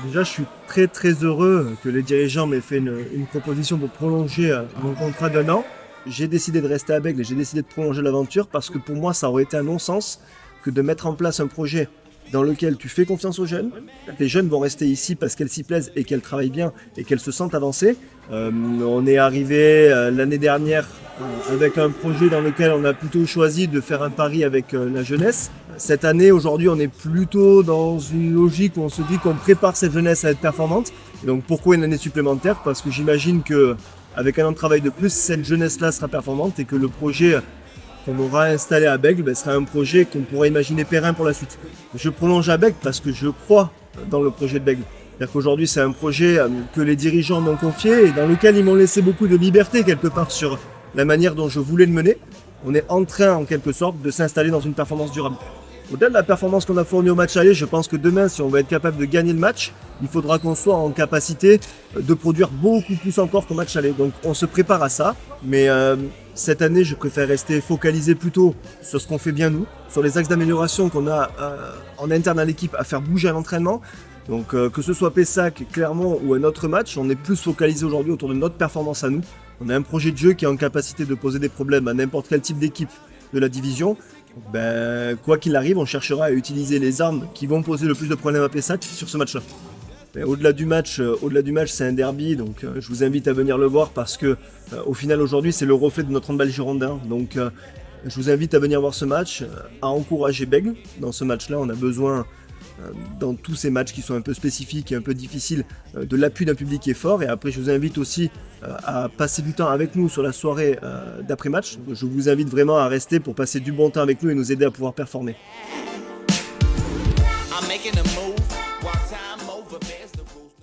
Déjà, je suis très très heureux que les dirigeants m'aient fait une proposition pour prolonger mon contrat d'1 an. J'ai décidé de rester à Bègles et j'ai décidé de prolonger l'aventure parce que pour moi, ça aurait été un non-sens que de mettre en place un projet dans lequel tu fais confiance aux jeunes. Les jeunes vont rester ici parce qu'elles s'y plaisent et qu'elles travaillent bien et qu'elles se sentent avancer. On est arrivé l'année dernière avec un projet dans lequel on a plutôt choisi de faire un pari avec la jeunesse. Cette année, aujourd'hui, on est plutôt dans une logique où on se dit qu'on prépare cette jeunesse à être performante. Et donc pourquoi une année supplémentaire? Parce que j'imagine qu'avec un an de travail de plus, cette jeunesse-là sera performante et que le projet qu'on aura installé à Bègles sera un projet qu'on pourra imaginer périn pour la suite. Je prolonge à Bègles parce que je crois dans le projet de Bègles. C'est-à-dire qu'aujourd'hui, c'est un projet que les dirigeants m'ont confié et dans lequel ils m'ont laissé beaucoup de liberté quelque part sur la manière dont je voulais le mener. On est en train, en quelque sorte, de s'installer dans une performance durable. Au-delà de la performance qu'on a fournie au match aller, je pense que demain, si on va être capable de gagner le match, il faudra qu'on soit en capacité de produire beaucoup plus encore qu'au match aller. Donc on se prépare à ça, mais cette année, je préfère rester focalisé plutôt sur ce qu'on fait bien nous, sur les axes d'amélioration qu'on a en interne à l'équipe à faire bouger à l'entraînement. Donc que ce soit Pessac, Clermont ou un autre match, on est plus focalisé aujourd'hui autour de notre performance à nous. On a un projet de jeu qui est en capacité de poser des problèmes à n'importe quel type d'équipe de la division. Quoi qu'il arrive, on cherchera à utiliser les armes qui vont poser le plus de problèmes à Pessac sur ce match-là. Mais au-delà du match, c'est un derby, donc je vous invite à venir le voir parce que au final aujourd'hui c'est le reflet de notre handball girondin. Donc je vous invite à venir voir ce match, à encourager Bègles. Dans ce match-là, on a besoin dans tous ces matchs qui sont un peu spécifiques et un peu difficiles, de l'appui d'un public qui est fort. Et après, je vous invite aussi à passer du temps avec nous sur la soirée d'après-match. Je vous invite vraiment à rester pour passer du bon temps avec nous et nous aider à pouvoir performer. I'm making a move while time over bears the rules.